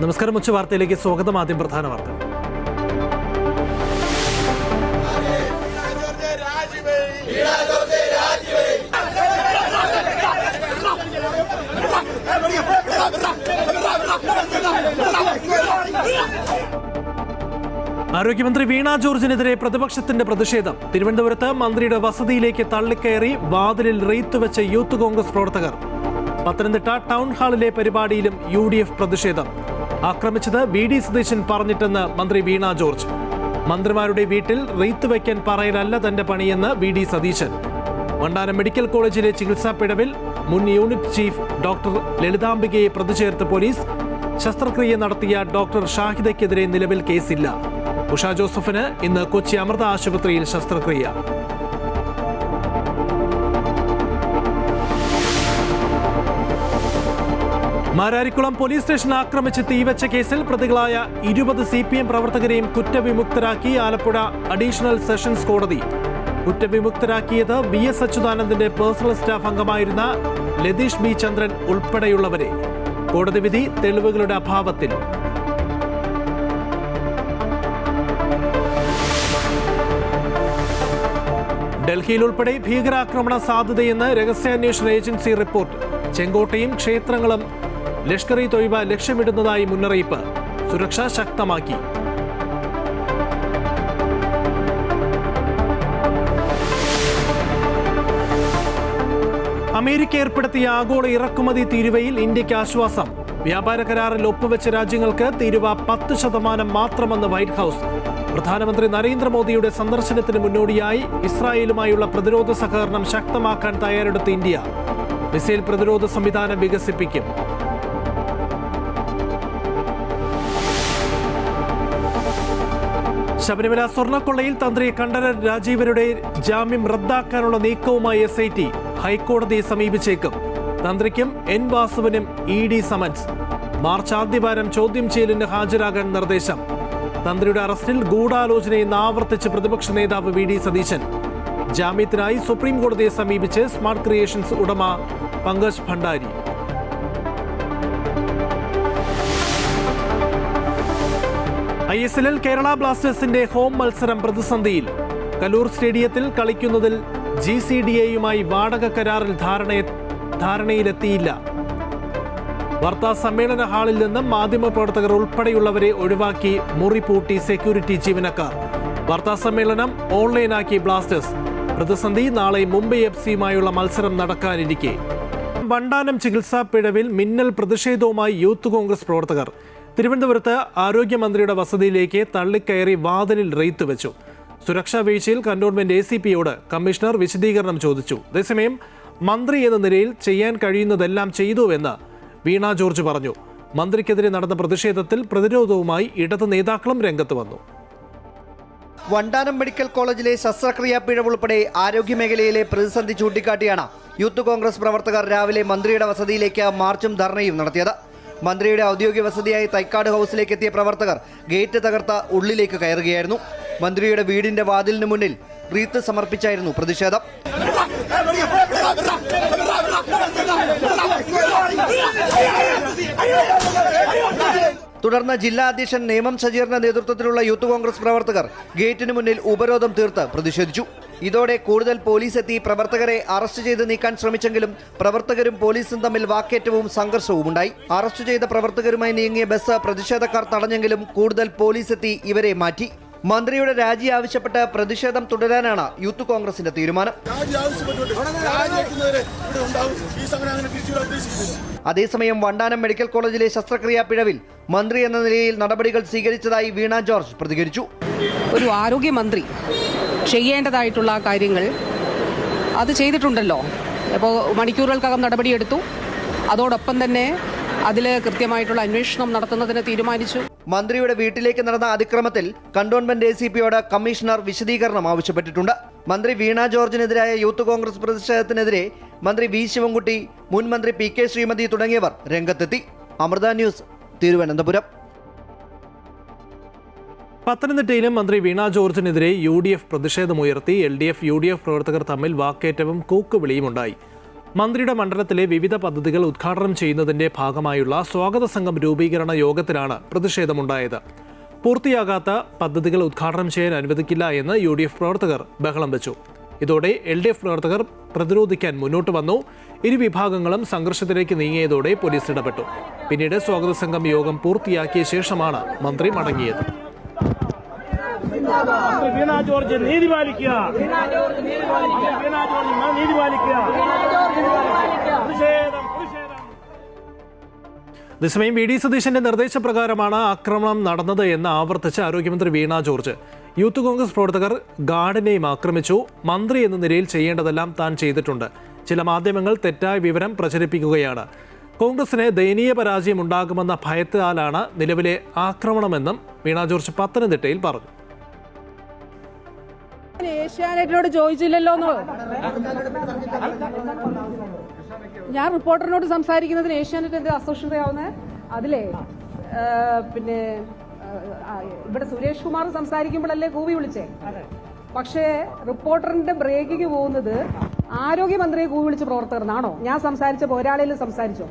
നമസ്കാരം. ഉച്ച വാർത്തയിലേക്ക് സ്വാഗതം. ആദ്യം പ്രധാന വാർത്ത. ആരോഗ്യമന്ത്രി വീണ ജോർജിനെതിരെ പ്രതിപക്ഷത്തിന്റെ പ്രതിഷേധം. തിരുവനന്തപുരത്ത് മന്ത്രിയുടെ വസതിയിലേക്ക് തള്ളിക്കയറി വാതിലിൽ റെയ്ത്ത് വെച്ച യൂത്ത് കോൺഗ്രസ് പ്രവർത്തകർ. പത്തനംതിട്ട ടൗൺ ഹാളിലെ പരിപാടിയിലും UDF പ്രതിഷേധം. ആക്രമിച്ചത് VD സതീശൻ പറഞ്ഞിട്ടെന്ന് മന്ത്രി വീണ ജോർജ്. മന്ത്രിമാരുടെ വീട്ടിൽ റെയ്ത്ത് വയ്ക്കാൻ പറയലല്ല തന്റെ പണിയെന്ന് VD സതീശൻ. വണ്ടാനം മെഡിക്കൽ കോളേജിലെ ചികിത്സാ പിഴവിൽ മുൻ യൂണിറ്റ് ചീഫ് ഡോക്ടർ ലളിതാംബികയെ പ്രതിചേർത്ത് പോലീസ്. ശസ്ത്രക്രിയ നടത്തിയ ഡോക്ടർ ഷാഹിദയ്ക്കെതിരെ നിലവിൽ കേസില്ല. ഉഷ ജോസഫിന് ഇന്ന് കൊച്ചി അമൃത ആശുപത്രിയിൽ ശസ്ത്രക്രിയ. മാരാരിക്കുളം പോലീസ് സ്റ്റേഷൻ ആക്രമിച്ച് തീവച്ച കേസിൽ പ്രതികളായ 20 CPM പ്രവർത്തകരെയും കുറ്റവിമുക്തരാക്കി ആലപ്പുഴ അഡീഷണൽ സെഷൻസ് കോടതി. കുറ്റവിമുക്തരാക്കിയത് VS അച്യുതാനന്ദന്റെ പേഴ്സണൽ സ്റ്റാഫ് അംഗമായിരുന്ന ലതീഷ് B ചന്ദ്രൻ ഉൾപ്പെടെയുള്ളവരെ. കോടതി വിധി തെളിവുകളുടെ അഭാവത്തിൽ. ഡൽഹിയിൽ ഉൾപ്പെടെ ഭീകരാക്രമണ സാധ്യതയെന്ന് രഹസ്യാന്വേഷണ ഏജൻസി റിപ്പോർട്ട്. ചെങ്കോട്ടയും ക്ഷേത്രങ്ങളും ലഷ്കർ-ഇ-തൊയ്ബ ലക്ഷ്യമിടുന്നതായി മുന്നറിയിപ്പ്. സുരക്ഷ ശക്തമാക്കി. അമേരിക്ക ഏർപ്പെടുത്തിയ ആഗോള ഇറക്കുമതി തീരുവയിൽ ഇന്ത്യക്ക് ആശ്വാസം. വ്യാപാര കരാറിൽ ഒപ്പുവെച്ച രാജ്യങ്ങൾക്ക് തീരുവ 10% മാത്രമെന്ന് വൈറ്റ് ഹൗസ്. പ്രധാനമന്ത്രി നരേന്ദ്രമോദിയുടെ സന്ദർശനത്തിന് മുന്നോടിയായി ഇസ്രായേലുമായുള്ള പ്രതിരോധ സഹകരണം ശക്തമാക്കാൻ തയ്യാറെടുത്ത ഇന്ത്യ. മിസൈൽ പ്രതിരോധ സംവിധാനം വികസിപ്പിക്കും. ശബരിമല സ്വർണ്ണക്കൊള്ളയിൽ തന്ത്രി കണ്ഠരർ രാജീവരുടെ ജാമ്യം റദ്ദാക്കാനുള്ള നീക്കവുമായി SIT ഹൈക്കോടതിയെ സമീപിച്ചേക്കും. തന്ത്രിക്കും N വാസുവിനും ED സമൻസ്. മാർച്ച് ആദ്യവാരം ചോദ്യം ചെയ്യലിന് ഹാജരാകാൻ നിർദ്ദേശം. തന്ത്രിയുടെ അറസ്റ്റിൽ ഗൂഢാലോചനയെന്ന് ആവർത്തിച്ച് പ്രതിപക്ഷ നേതാവ് VD സതീശൻ. ജാമ്യത്തിനായി സുപ്രീം കോടതിയെ സമീപിച്ച് സ്മാർട്ട് ക്രിയേഷൻസ് ഉടമ പങ്കജ് ഭണ്ഡാരി. ISLൽ കേരള ബ്ലാസ്റ്റേഴ്സിന്റെ ഹോം മത്സരം പ്രതിസന്ധിയിൽ. കലൂർ സ്റ്റേഡിയത്തിൽ കളിക്കുന്നതിൽ GCDAയുമായി വാടക കരാറിൽ ധാരണയിലെത്തിയില്ല. വാർത്താ സമ്മേളന ഹാളിൽ നിന്നും മാധ്യമപ്രവർത്തകർ ഉൾപ്പെടെയുള്ളവരെ ഒഴിവാക്കി മുറി പൂട്ടി സെക്യൂരിറ്റി ജീവനക്കാർ. വാർത്താ സമ്മേളനം ഓൺലൈനാക്കി ബ്ലാസ്റ്റേഴ്സ്. പ്രതിസന്ധി നാളെ മുംബൈ FCയുമായുള്ള മത്സരം നടക്കാനിരിക്കെ. വണ്ടാനം ചികിത്സാ പിഴവിൽ മിന്നൽ പ്രതിഷേധവുമായി യൂത്ത് കോൺഗ്രസ് പ്രവർത്തകർ. തിരുവനന്തപുരത്ത് ആരോഗ്യമന്ത്രിയുടെ വസതിയിലേക്ക് തള്ളിക്കയറി വാതിലിൽ റെയ്ത്ത് വെച്ചു. സുരക്ഷാ വീഴ്ചയിൽ കന്റോൺമെന്റ് ACPയോട് കമ്മീഷണർ വിശദീകരണം ചോദിച്ചു. അതേസമയം മന്ത്രി എന്ന നിലയിൽ ചെയ്യാൻ കഴിയുന്നതെല്ലാം ചെയ്തുവെന്ന് വീണ ജോർജ് പറഞ്ഞു. മന്ത്രിക്കെതിരെ നടന്ന പ്രതിഷേധത്തിൽ പ്രതിരോധവുമായി ഇടത് നേതാക്കളും രംഗത്ത് വന്നു. വണ്ടാനം മെഡിക്കൽ കോളേജിലെ ശസ്ത്രക്രിയാ പിഴവ് ഉൾപ്പെടെ ആരോഗ്യമേഖലയിലെ പ്രതിസന്ധി ചൂണ്ടിക്കാട്ടിയാണ് യൂത്ത് കോൺഗ്രസ് പ്രവർത്തകർ രാവിലെ മന്ത്രിയുടെ വസതിയിലേക്ക് മാർച്ചും ധർണയും നടത്തിയത്. മന്ത്രിയുടെ ഔദ്യോഗിക വസതിയായി തൈക്കാട് ഹൗസിലേക്ക് എത്തിയ പ്രവർത്തകർ ഗേറ്റ് തകർത്ത ഉള്ളിലേക്ക് കയറുകയായിരുന്നു. മന്ത്രിയുടെ വീടിന്റെ വാതിലിന് മുന്നിൽ റീത്ത് സമർപ്പിച്ചായിരുന്നു പ്രതിഷേധം. തുടർന്ന് ജില്ലാ അധ്യക്ഷൻ നേമം സജീറിന്റെ നേതൃത്വത്തിലുള്ള യൂത്ത് കോൺഗ്രസ് പ്രവർത്തകർ ഗേറ്റിന് മുന്നിൽ ഉപരോധം തീർത്ത് പ്രതിഷേധിച്ചു. ഇതോടെ കൂടുതൽ പോലീസ് എത്തി പ്രവർത്തകരെ അറസ്റ്റ് ചെയ്ത് നീക്കാൻ ശ്രമിച്ചെങ്കിലും പ്രവർത്തകരും പോലീസും തമ്മിൽ വാക്കേറ്റവും സംഘർഷവും ഉണ്ടായി. അറസ്റ്റ് ചെയ്ത പ്രവർത്തകരുമായി നീങ്ങിയ ബസ് പ്രതിഷേധക്കാർ തടഞ്ഞെങ്കിലും കൂടുതൽ പോലീസ് എത്തി ഇവരെ മാറ്റി. മന്ത്രിയുടെ രാജി ആവശ്യപ്പെട്ട് പ്രതിഷേധം തുടരാനാണ് യൂത്ത് കോൺഗ്രസിന്റെ തീരുമാനം. അതേസമയം വണ്ടാനം മെഡിക്കൽ കോളേജിലെ ശസ്ത്രക്രിയാ പിഴവിൽ മന്ത്രി എന്ന നിലയിൽ നടപടികൾ സ്വീകരിച്ചതായി വീണ ജോർജ് പ്രതികരിച്ചു. ഒരു ആരോഗ്യമന്ത്രി ചെയ്യേണ്ടതായിട്ടുള്ള കാര്യങ്ങൾ അത് ചെയ്തിട്ടുണ്ടല്ലോ. അപ്പോൾ മണിക്കൂറുകൾക്കകം നടപടിയെടുത്തു. അതോടൊപ്പം തന്നെ അതിൽ കൃത്യമായിട്ടുള്ള അന്വേഷണം നടത്തുന്നതിന് തീരുമാനിച്ചു. മന്ത്രിയുടെ വീട്ടിലേക്ക് നടന്ന അതിക്രമത്തിൽ കന്റോൺമെന്റ് ACPയോട് കമ്മീഷണർ വിശദീകരണം ആവശ്യപ്പെട്ടിട്ടുണ്ട്. മന്ത്രി വീണ ജോർജിനെതിരായ യൂത്ത് കോൺഗ്രസ് പ്രതിഷേധത്തിനെതിരെ മന്ത്രി V ശിവൻകുട്ടി, മുൻ മന്ത്രി PK ശ്രീമതി തുടങ്ങിയവർ രംഗത്തെത്തി. അമൃത ന്യൂസ്, തിരുവനന്തപുരം. പത്തനംതിട്ടയിലും മന്ത്രി വീണ ജോർജിനെതിരെ UDF പ്രതിഷേധമുയർത്തി. LDF UDF പ്രവർത്തകർ തമ്മിൽ വാക്കേറ്റവും കൂക്കുവിളിയും ഉണ്ടായി. മന്ത്രിയുടെ മണ്ഡലത്തിലെ വിവിധ പദ്ധതികൾ ഉദ്ഘാടനം ചെയ്യുന്നതിന്റെ ഭാഗമായുള്ള സ്വാഗത സംഘം രൂപീകരണ യോഗത്തിലാണ് പ്രതിഷേധമുണ്ടായത്. പൂർത്തിയാകാത്ത പദ്ധതികൾ ഉദ്ഘാടനം ചെയ്യാൻ അനുവദിക്കില്ല എന്ന് UDF പ്രവർത്തകർ ബഹളം വെച്ചു. ഇതോടെ LDF പ്രവർത്തകർ പ്രതിരോധിക്കാൻ മുന്നോട്ട് വന്നു. ഇരു വിഭാഗങ്ങളും സംഘർഷത്തിലേക്ക് നീങ്ങിയതോടെ പോലീസ് ഇടപെട്ടു. പിന്നീട് സ്വാഗത സംഘം യോഗം പൂർത്തിയാക്കിയ ശേഷമാണ് മന്ത്രി മടങ്ങിയത്. വീണ ജോർജ് നീതി പാലിക്കുക. അതേസമയം VD സതീശന്റെ നിർദ്ദേശപ്രകാരമാണ് ആക്രമണം നടന്നത് എന്ന് ആവർത്തിച്ച് ആരോഗ്യമന്ത്രി വീണ ജോർജ്. യൂത്ത് കോൺഗ്രസ് പ്രവർത്തകർ ഗാർഡിനെയും ആക്രമിച്ചു. മന്ത്രി എന്ന നിലയിൽ ചെയ്യേണ്ടതെല്ലാം താൻ ചെയ്തിട്ടുണ്ട്. ചില മാധ്യമങ്ങൾ തെറ്റായ വിവരം പ്രചരിപ്പിക്കുകയാണ്. കോൺഗ്രസിന് ദയനീയ പരാജയം ഉണ്ടാകുമെന്ന ഭയത്താലാണ് നിലവിലെ ആക്രമണമെന്നും വീണ ജോർജ് പത്തനംതിട്ടയിൽ പറഞ്ഞു. ഏഷ്യാനെറ്റിനോട് ചോദിച്ചില്ലല്ലോ. ഞാൻ റിപ്പോർട്ടറിനോട് സംസാരിക്കുന്നതിന് ഏഷ്യാനെറ്റ് എന്റെ അസോസിയേറ്റ് ആവുന്നത് അതിലേ പിന്നെ ഇവിടെ സുരേഷ് കുമാർ സംസാരിക്കുമ്പോഴല്ലേ കൂവി വിളിച്ചേ. പക്ഷേ റിപ്പോർട്ടറിന്റെ ബ്രേക്കിക്ക് പോകുന്നത് ആരോഗ്യമന്ത്രിയെ കൂവി വിളിച്ച പ്രവർത്തകർ എന്നാണോ? ഞാൻ സംസാരിച്ചപ്പോൾ ഒരാളേലും സംസാരിച്ചോ?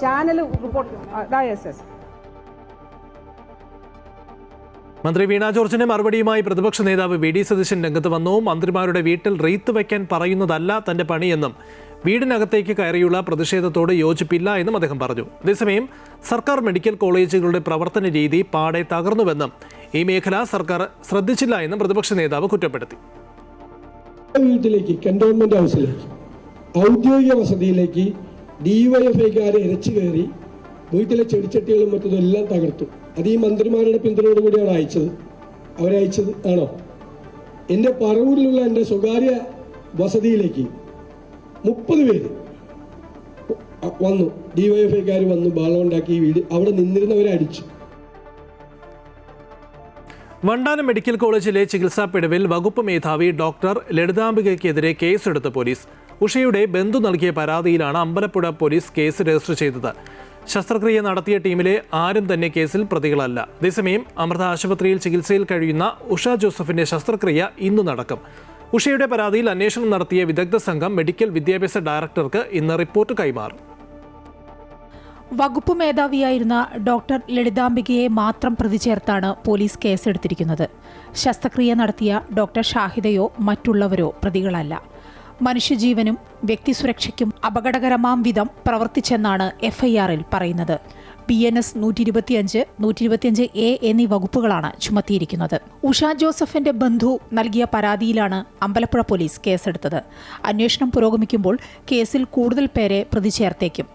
Channel report SS. മന്ത്രി വീണ ജോർജിന്റെ മറുപടിയുമായി പ്രതിപക്ഷ നേതാവ് VD സതീശൻ രംഗത്ത് വന്നു. മന്ത്രിമാരുടെ വീട്ടിൽ റീത്ത് വയ്ക്കാൻ പറയുന്നതല്ല തന്റെ പണിയെന്നും വീടിനകത്തേക്ക് കയറിയുള്ള പ്രതിഷേധത്തോട് യോജിപ്പില്ല എന്നും അദ്ദേഹം പറഞ്ഞു. അതേസമയം സർക്കാർ മെഡിക്കൽ കോളേജുകളുടെ പ്രവർത്തന രീതി പാടെ തകർന്നുവെന്നും ഈ മേഖല സർക്കാർ ശ്രദ്ധിച്ചില്ല എന്നും പ്രതിപക്ഷ നേതാവ് കുറ്റപ്പെടുത്തി. വീട്ടിലേക്ക്, കന്റോൺമെന്റ് ഹൗസിലേക്ക്, ഔദ്യോഗിക വസതിയിലേക്ക് DYFIക്കാരെ ഇരച്ചു കയറി വീട്ടിലെ ചെടിച്ചട്ടികളും മറ്റതും എല്ലാം തകർത്തു. അത് ഈ മന്ത്രിമാരുടെ പിന്തുണയോട് കൂടിയാണ് അവരയച്ചത് ആണോ? എൻ്റെ പറവൂരിലുള്ള എൻ്റെ സ്വകാര്യ വസതിയിലേക്ക് 30 പേര് വന്നു, DYFIക്കാർ വന്നു, ബഹളമുണ്ടാക്കി. ഈ വീട് അവിടെ നിന്നിരുന്നവരെ അടിച്ചു. വണ്ടാനം മെഡിക്കൽ കോളേജിലെ ചികിത്സാ പിഴവിൽ വകുപ്പ് മേധാവി ഡോക്ടർ ലളിതാംബികയ്ക്കെതിരെ കേസെടുത്ത പോലീസ്. ഉഷയുടെ ബന്ധു നൽകിയ പരാതിയിലാണ് അമ്പലപ്പുഴ പോലീസ് കേസ് രജിസ്റ്റർ ചെയ്തത്. ശസ്ത്രക്രിയ നടത്തിയ ടീമിലെ ആരും തന്നെ കേസിൽ പ്രതികളല്ല. അതേസമയം അമൃത ആശുപത്രിയിൽ ചികിത്സയിൽ കഴിയുന്ന ഉഷ ജോസഫിന്റെ ശസ്ത്രക്രിയ ഇന്ന് നടക്കും. ഉഷയുടെ പരാതിയിൽ അന്വേഷണം നടത്തിയ വിദഗ്ധ സംഘം മെഡിക്കൽ വിദ്യാഭ്യാസ ഡയറക്ടർക്ക് ഇന്ന് റിപ്പോർട്ട് കൈമാറും. വകുപ്പ് മേധാവിയായിരുന്ന ഡോക്ടർ ലളിതാംബികയെ മാത്രം പ്രതി ചേർത്താണ് പോലീസ് കേസെടുത്തിരിക്കുന്നത്. ശസ്ത്രക്രിയ നടത്തിയ ഡോക്ടർ ഷാഹിദയോ മറ്റുള്ളവരോ പ്രതികളല്ല. മനുഷ്യജീവനും വ്യക്തിസുരക്ഷയ്ക്കും അപകടകരമാം വിധം പ്രവർത്തിച്ചെന്നാണ് FIR-ൽ പറയുന്നത്. BNS 125, 125A എന്നീ വകുപ്പുകളാണ് ചുമത്തിയിരിക്കുന്നത്. ഉഷ ജോസഫിന്റെ ബന്ധു നൽകിയ പരാതിയിലാണ് അമ്പലപ്പുഴ പോലീസ് കേസെടുത്തത്. അന്വേഷണം പുരോഗമിക്കുമ്പോൾ കേസിൽ കൂടുതൽ പേരെ പ്രതി ചേർത്തേക്കും.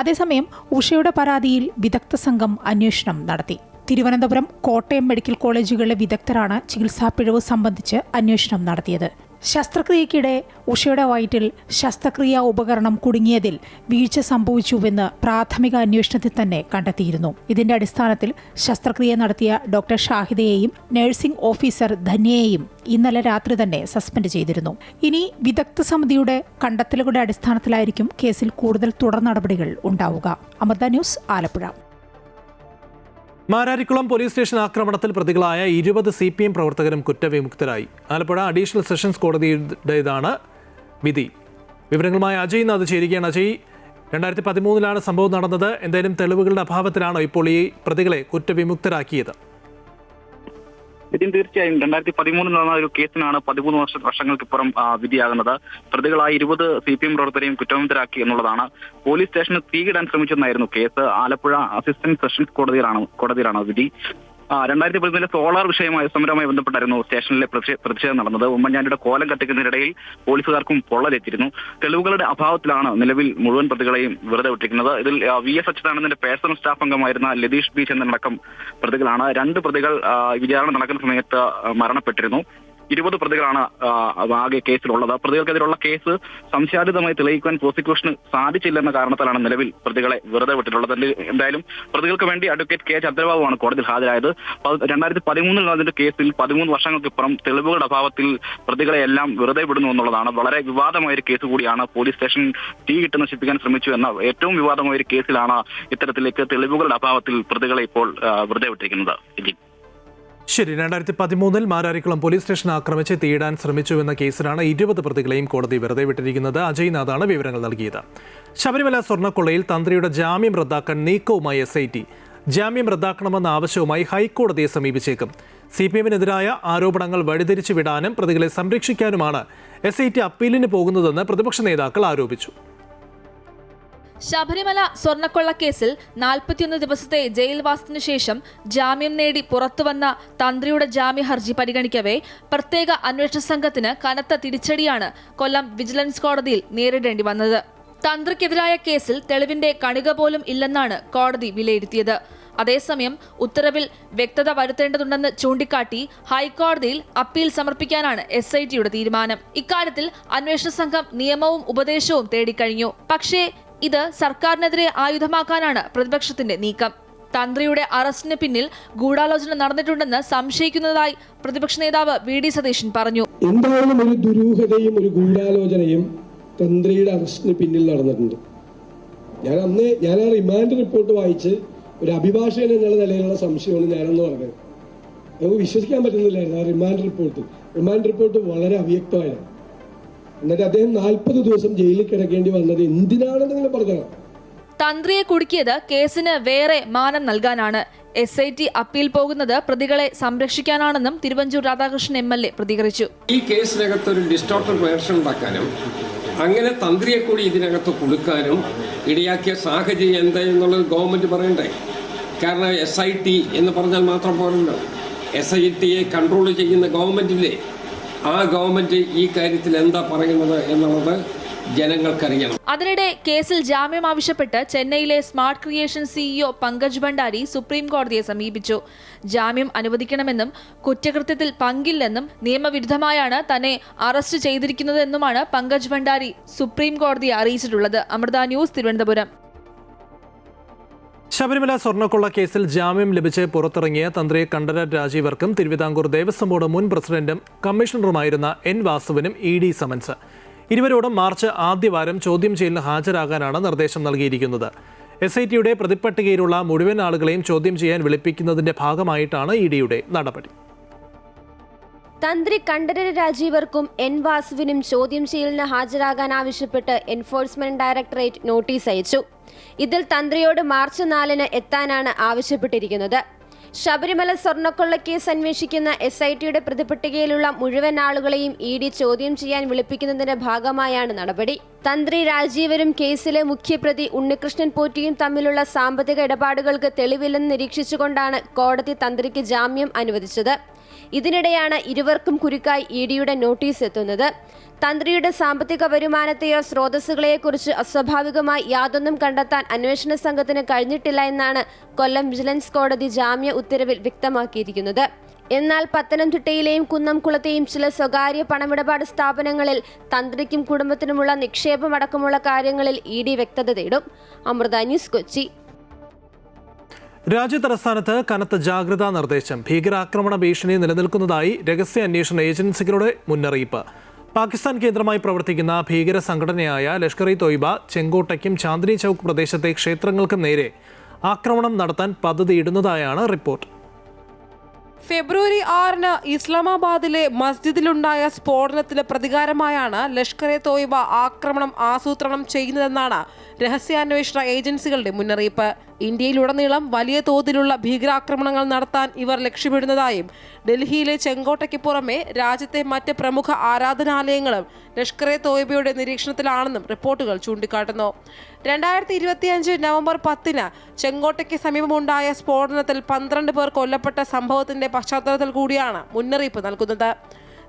അതേസമയം ഉഷയുടെ പരാതിയിൽ വിദഗ്ധ സംഘം അന്വേഷണം നടത്തി. തിരുവനന്തപുരം, കോട്ടയം മെഡിക്കൽ കോളേജുകളിലെ വിദഗ്ധരാണ് ചികിത്സാ പിഴവ് സംബന്ധിച്ച് അന്വേഷണം നടത്തിയത്. ശസ്ത്രക്രിയയ്ക്കിടെ ഉഷയുടെ വയറ്റിൽ ശസ്ത്രക്രിയാ ഉപകരണം കുടുങ്ങിയതിൽ വീഴ്ച സംഭവിച്ചുവെന്ന് പ്രാഥമിക അന്വേഷണത്തിൽ തന്നെ കണ്ടെത്തിയിരുന്നു. ഇതിന്റെ അടിസ്ഥാനത്തിൽ ശസ്ത്രക്രിയ നടത്തിയ ഡോക്ടർ ഷാഹിദയെയും നഴ്സിംഗ് ഓഫീസർ ധന്യയെയും ഇന്നലെ രാത്രി തന്നെ സസ്പെൻഡ് ചെയ്തിരുന്നു. ഇനി വിദഗ്ധ സമിതിയുടെ കണ്ടെത്തലുകളുടെ അടിസ്ഥാനത്തിലായിരിക്കും കേസിൽ കൂടുതൽ തുടർ നടപടികൾ ഉണ്ടാവുക. Amrita news, Alappuzha. Mararikulam police station ആക്രമണത്തിൽ പ്രതികളായ 20 CPM പ്രവർത്തകരും കുറ്റവിമുക്തരായി. ആലപ്പുഴ അഡീഷണൽ സെഷൻസ് കോടതിയുടേതാണ് വിധി. വിവരങ്ങളുമായി അജയ് നാഥ് ചേരുകയാണ്. അജയ്, 2013 സംഭവം നടന്നത്. എന്തായാലും തെളിവുകളുടെ അഭാവത്തിലാണോ ഇപ്പോൾ ഈ പ്രതികളെ കുറ്റവിമുക്തരാക്കിയത്? ഇതിന് തീർച്ചയായും 2013 നടന്ന ഒരു കേസിനാണ് 13 വർഷങ്ങൾക്കിപ്പുറം വിധിയാകുന്നത്. പ്രതികളായ 20 CPM പ്രവർത്തകരെയും കുറ്റവിമുക്തരാക്കി എന്നുള്ളതാണ്. പോലീസ് സ്റ്റേഷന് തീയിടാൻ ശ്രമിച്ചെന്നായിരുന്നു കേസ്. ആലപ്പുഴ അസിസ്റ്റന്റ് സെഷൻസ് കോടതിയിലാണ് വിധി. 2013 സോളാർ സമരവുമായി ബന്ധപ്പെട്ടായിരുന്നു സ്റ്റേഷനിലെ പ്രതിഷേധം നടന്നത്. ഉമ്മൻചാണ്ടിയുടെ കോലം കത്തിക്കുന്നതിനിടയിൽ പോലീസുകാർക്കും പൊള്ളലേറ്റിരുന്നു. തെളിവുകളുടെ അഭാവത്തിലാണ് നിലവിൽ മുഴുവൻ പ്രതികളെയും വെറുതെ വിട്ടിരിക്കുന്നത്. ഇതിൽ VS അച്യുതാനന്ദന്റെ പേഴ്സണൽ സ്റ്റാഫ് അംഗമായിരുന്ന ലതീഷ് B ചന്ദ്രനടക്കം പ്രതികളാണ്. 2 പ്രതികൾ വിചാരണ നടക്കുന്ന സമയത്ത് മരണപ്പെട്ടിരുന്നു. 20 പ്രതികളാണ് ആകെ കേസിലുള്ളത്. പ്രതികൾക്കെതിരെയുള്ള കേസ് സംശയാതീതമായി തെളിയിക്കാൻ പ്രോസിക്യൂഷന് സാധിച്ചില്ലെന്ന കാരണത്താലാണ് നിലവിൽ പ്രതികളെ വെറുതെ വിട്ടിട്ടുള്ളത്. എന്തായാലും പ്രതികൾക്ക് വേണ്ടി അഡ്വക്കേറ്റ് K ചന്ദ്രബാബുവാണ് കോടതിയിൽ ഹാജരായത്. 2013 നടന്ന കേസിൽ 13 വർഷങ്ങൾക്കിപ്പുറം തെളിവുകളുടെ അഭാവത്തിൽ പ്രതികളെയെല്ലാം വെറുതെ വിടുന്നു എന്നുള്ളതാണ്. വളരെ വിവാദമായ ഒരു കേസ് കൂടിയാണ്. പോലീസ് സ്റ്റേഷൻ തീയിട്ട് നശിപ്പിക്കാൻ ശ്രമിച്ചു എന്ന ഏറ്റവും വിവാദമായ ഒരു കേസിലാണ് ഇത്തരത്തിലേക്ക് തെളിവുകളുടെ അഭാവത്തിൽ പ്രതികളെ ഇപ്പോൾ വെറുതെ വിട്ടിരിക്കുന്നത്. ശരി, 2013 മാരാരിക്കുളം പോലീസ് സ്റ്റേഷൻ ആക്രമിച്ച് തീയിടാൻ ശ്രമിച്ചുവെന്ന കേസിലാണ് 20 പ്രതികളെയും കോടതി വെറുതെ വിട്ടിരിക്കുന്നത്. അജയ് നാഥാണ് വിവരങ്ങൾ നൽകിയത്. ശബരിമല സ്വർണ്ണക്കൊള്ളയിൽ തന്ത്രിയുടെ ജാമ്യം റദ്ദാക്കാൻ നീക്കവുമായി SIT. ജാമ്യം റദ്ദാക്കണമെന്ന ആവശ്യവുമായി ഹൈക്കോടതിയെ സമീപിച്ചേക്കും. CPM-നെതിരായ ആരോപണങ്ങൾ വഴിതിരിച്ചു വിടാനും പ്രതികളെ സംരക്ഷിക്കാനുമാണ് SIT അപ്പീലിന് പോകുന്നതെന്ന് പ്രതിപക്ഷ നേതാക്കൾ ആരോപിച്ചു. ശബരിമല സ്വർണ്ണക്കൊള്ളക്കേസിൽ 41 ദിവസത്തെ ജയിൽവാസത്തിനു ശേഷം ജാമ്യം നേടി പുറത്തുവന്ന തന്ത്രിയുടെ ജാമ്യ ഹർജി പരിഗണിക്കവേ പ്രത്യേക അന്വേഷണ സംഘത്തിന് കനത്ത തിരിച്ചടിയാണ് കൊല്ലം വിജിലൻസ് കോടതിയിൽ നേരിടേണ്ടി വന്നത്. തന്ത്രിക്കെതിരായ കേസിൽ തെളിവിന്റെ കണിക പോലും ഇല്ലെന്നാണ് കോടതി വിലയിരുത്തിയത്. അതേസമയം ഉത്തരവിൽ വ്യക്തത വരുത്തേണ്ടതുണ്ടെന്ന് ചൂണ്ടിക്കാട്ടി ഹൈക്കോടതിയിൽ അപ്പീൽ സമർപ്പിക്കാനാണ് SITയുടെ തീരുമാനം. ഇക്കാര്യത്തിൽ അന്വേഷണ സംഘം നിയമവും ഉപദേശവും തേടിക്കഴിഞ്ഞു. പക്ഷേ ഇത് സർക്കാരിനെതിരെ ആയുധമാക്കാനാണ് പ്രതിപക്ഷത്തിന്റെ നീക്കം. തന്ത്രിയുടെ അറസ്റ്റിന് പിന്നിൽ ഗൂഢാലോചന നടന്നിട്ടുണ്ടെന്ന് സംശയിക്കുന്നതായി പ്രതിപക്ഷ നേതാവ് VD സതീശൻ പറഞ്ഞു. എന്തായാലും ഒരു ദുരൂഹതയും ഒരു ഗൂഢാലോചനയും തന്ത്രിയുടെ അറസ്റ്റിന് പിന്നിൽ നടന്നിട്ടുണ്ട്. ഞാൻ ആ റിമാൻഡ് റിപ്പോർട്ട് വായിച്ച് ഒരു അഭിഭാഷകൻ എന്നുള്ള നിലയിലുള്ള സംശയമാണ് ഞാനെന്ന് പറഞ്ഞത്. നമുക്ക് വിശ്വസിക്കാൻ പറ്റുന്നില്ലായിരുന്നു ആ റിമാൻഡ് റിപ്പോർട്ട് വളരെ അവ്യക്തമായിരുന്നു. എന്നിട്ട് അദ്ദേഹം 40 ദിവസം ജയിലിൽ കിടക്കേണ്ടി വന്നത് എന്തിനാണെന്ന് നിങ്ങൾ പറഞ്ഞത്? തന്ത്രിയെ കുടുക്കിയത് കേസിന് വേറെ മാനം നൽകാനാണ്. SIT അപ്പീൽ പോകുന്നത് പ്രതികളെ സംരക്ഷിക്കാനാണെന്നും തിരുവഞ്ചൂർ രാധാകൃഷ്ണൻ MLA പ്രതികരിച്ചു. ഈ കേസിനകത്ത് ഒരു ഡിസ്റ്റോർട്ടഡ് വേർഷൻ ഉണ്ടാക്കാനും അങ്ങനെ തന്ത്രിയെ കൂടി ഇതിനകത്ത് കൊടുക്കാനും ഇടയാക്കിയ സാഹചര്യം എന്താ എന്നുള്ളത് ഗവൺമെന്റ് പറയണ്ടേ? കാരണം SIT എന്ന് പറഞ്ഞാൽ മാത്രം പോരല്ലോ. SITയെ കൺട്രോൾ ചെയ്യുന്ന ഗവൺമെന്റില്ലേ? ആ ഗവൺമെന്റ് ഈ കാര്യത്തിൽ എന്താ പറയുന്നത് എന്നുള്ളത് ജനങ്ങൾക്കറിയണം. അതിനിടെ കേസിൽ ജാമ്യം ആവശ്യപ്പെട്ട് ചെന്നൈയിലെ smart creation CEO Pankaj Bhandari supreme കോടതിയെ സമീപിച്ചു. ജാമ്യം അനുവദിക്കണമെന്നും കുറ്റകൃത്യത്തിൽ പങ്കില്ലെന്നും നിയമവിരുദ്ധമായാണ് തന്നെ അറസ്റ്റ് ചെയ്തിരിക്കുന്നതെന്നുമാണ് പങ്കജ് ഭണ്ഡാരി സുപ്രീം കോടതിയെ അറിയിച്ചിട്ടുള്ളത്. അമൃത ന്യൂസ്, തിരുവനന്തപുരം. ശബരിമല സ്വർണ്ണക്കൊള്ള കേസിൽ ജാമ്യം ലഭിച്ച് പുറത്തിറങ്ങിയ തന്ത്രി കണ്ഠരര് രാജീവർക്കും തിരുവിതാംകൂർ ദേവസ്വം ബോർഡ് മുൻ പ്രസിഡന്റും കമ്മീഷണറുമായിരുന്ന N വാസുവിനും ED സമൻസ്. ഇരുവരോടും മാർച്ച് ആദ്യവാരം ചോദ്യം ചെയ്യലിന് ഹാജരാകാനാണ് നിർദ്ദേശം നൽകിയിരിക്കുന്നത്. SITയുടെ പ്രതിപ്പട്ടികയിലുള്ള മുഴുവൻ ആളുകളെയും ചോദ്യം ചെയ്യാൻ വിളിപ്പിക്കുന്നതിന്റെ ഭാഗമായിട്ടാണ് EDയുടെ നടപടി. തന്ത്രി കണ്ഠരര് രാജീവർക്കും N വാസുവിനും ചോദ്യം ചെയ്യലിന് ഹാജരാകാൻ ആവശ്യപ്പെട്ട് എൻഫോഴ്സ്മെന്റ് ഡയറക്ടറേറ്റ് നോട്ടീസ് അയച്ചു. ഇതിൽ തന്ത്രിയോട് മാർച്ച് 4-ന് എത്താനാണ് ആവശ്യപ്പെട്ടിരിക്കുന്നത്. ശബരിമല സ്വർണ്ണക്കൊള്ളക്കേസ് അന്വേഷിക്കുന്ന SITയുടെ പ്രതിപട്ടികയിലുള്ള മുഴുവൻ ആളുകളെയും ED ചോദ്യം ചെയ്യാൻ വിളിപ്പിക്കുന്നതിന്റെ ഭാഗമായാണ് നടപടി. തന്ത്രി രാജീവരും കേസിലെ മുഖ്യപ്രതി ഉണ്ണികൃഷ്ണൻ പോറ്റിയും തമ്മിലുള്ള സാമ്പത്തിക ഇടപാടുകൾക്ക് തെളിവില്ലെന്ന് നിരീക്ഷിച്ചുകൊണ്ടാണ് കോടതി തന്ത്രിക്ക് ജാമ്യം അനുവദിച്ചത്. ഇതിനിടെയാണ് ഇരുവർക്കും കുരുക്കായി EDയുടെ നോട്ടീസ് എത്തുന്നത്. തന്ത്രിയുടെ സാമ്പത്തിക വരുമാനത്തെയോ സ്രോതസ്സുകളെക്കുറിച്ച് അസ്വാഭാവികമായി യാതൊന്നും കണ്ടെത്താൻ അന്വേഷണ സംഘത്തിന് കഴിഞ്ഞിട്ടില്ല എന്നാണ് കൊല്ലം വിജിലൻസ് കോടതി ജാമ്യ ഉത്തരവിൽ വ്യക്തമാക്കിയിരിക്കുന്നത്. എന്നാൽ പത്തനംതിട്ടയിലെയും കുന്നംകുളത്തെയും ചില സ്വകാര്യ പണമിടപാട് സ്ഥാപനങ്ങളിൽ തന്ത്രിക്കും കുടുംബത്തിനുമുള്ള നിക്ഷേപമടക്കമുള്ള കാര്യങ്ങളിൽ ED വ്യക്തത തേടും. അമൃത ന്യൂസ്, കൊച്ചി. രാജ്യതലസ്ഥാനത്ത് കനത്ത ജാഗ്രതാ നിർദ്ദേശം. ഭീകരാക്രമണ ഭീഷണി നിലനിൽക്കുന്നതായി രഹസ്യ അന്വേഷണ ഏജൻസികളുടെ മുന്നറിയിപ്പ്. പാകിസ്ഥാൻ കേന്ദ്രമായി പ്രവർത്തിക്കുന്ന ഭീകര സംഘടനയായ ലഷ്കർ-ഇ-തോയ്ബ ചെങ്കോട്ടയ്ക്കും ചാന്ദിനി ചൌക്ക് പ്രദേശത്തെ ക്ഷേത്രങ്ങൾക്കും നേരെ ആക്രമണം നടത്താൻ പദ്ധതിയിടുന്നതായാണ് റിപ്പോർട്ട്. ഫെബ്രുവരി 6-ന് ഇസ്ലാമാബാദിലെ മസ്ജിദിലുണ്ടായ സ്ഫോടനത്തിന് പ്രതികാരമായാണ് ലഷ്കർ-ഇ-തോയ്ബ ആക്രമണം ആസൂത്രണം ചെയ്യുന്നതെന്നാണ് രഹസ്യാന്വേഷണ ഏജൻസികളുടെ മുന്നറിയിപ്പ്. ഇന്ത്യയിലുടനീളം വലിയ തോതിലുള്ള ഭീകരാക്രമണങ്ങൾ നടത്താൻ ഇവർ ലക്ഷ്യമിടുന്നതായും ഡൽഹിയിലെ ചെങ്കോട്ടയ്ക്ക് പുറമെ രാജ്യത്തെ മറ്റ് പ്രമുഖ ആരാധനാലയങ്ങളും ലഷ്കർ-ഇ-തോയ്ബയുടെ നിരീക്ഷണത്തിലാണെന്നും റിപ്പോർട്ടുകൾ ചൂണ്ടിക്കാട്ടുന്നു. 2025 നവംബർ 10-ന് ചെങ്കോട്ടയ്ക്ക് സമീപമുണ്ടായ സ്ഫോടനത്തിൽ 12 പേർ കൊല്ലപ്പെട്ട സംഭവത്തിന്റെ പശ്ചാത്തലത്തിൽ കൂടിയാണ് മുന്നറിയിപ്പ് നൽകുന്നത്.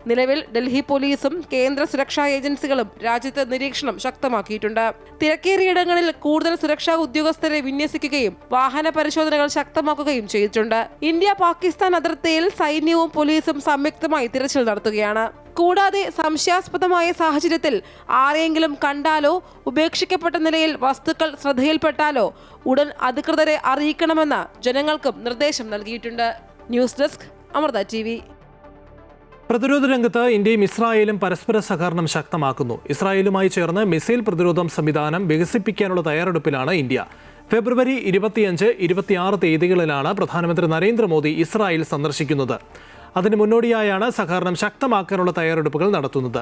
നിലവിൽ ഡൽഹി പോലീസും കേന്ദ്ര സുരക്ഷാ ഏജൻസികളും രാജ്യത്ത് നിരീക്ഷണം ശക്തമാക്കിയിട്ടുണ്ട്. തിരക്കേറിയിടങ്ങളിൽ കൂടുതൽ സുരക്ഷാ ഉദ്യോഗസ്ഥരെ വിന്യസിക്കുകയും വാഹന പരിശോധനകൾ ശക്തമാക്കുകയും ചെയ്തിട്ടുണ്ട്. ഇന്ത്യ-പാകിസ്ഥാൻ അതിർത്തിയിൽ സൈന്യവും പോലീസും സംയുക്തമായി തിരച്ചിൽ നടത്തുകയാണ്. കൂടാതെ സംശയാസ്പദമായ സാഹചര്യത്തിൽ ആരെയെങ്കിലും കണ്ടാലോ ഉപേക്ഷിക്കപ്പെട്ട നിലയിൽ വസ്തുക്കൾ ശ്രദ്ധയിൽപ്പെട്ടാലോ ഉടൻ അധികൃതരെ അറിയിക്കണമെന്ന് ജനങ്ങൾക്കും നിർദ്ദേശം നൽകിയിട്ടുണ്ട്. News desk, Amrita TV. പ്രതിരോധ രംഗത്ത് ഇന്ത്യയും ഇസ്രായേലും പരസ്പര സഹകരണം ശക്തമാക്കുന്നു. ഇസ്രായേലുമായി ചേർന്ന് മിസൈൽ പ്രതിരോധ സംവിധാനം വികസിപ്പിക്കാനുള്ള തയ്യാറെടുപ്പിലാണ് ഇന്ത്യ. ഫെബ്രുവരി 25, 26 തീയതികളിലാണ് പ്രധാനമന്ത്രി നരേന്ദ്രമോദി ഇസ്രായേൽ സന്ദർശിക്കുന്നത്. അതിന് മുന്നോടിയായാണ് സഹകരണം ശക്തമാക്കാനുള്ള തയ്യാറെടുപ്പുകൾ നടത്തുന്നത്.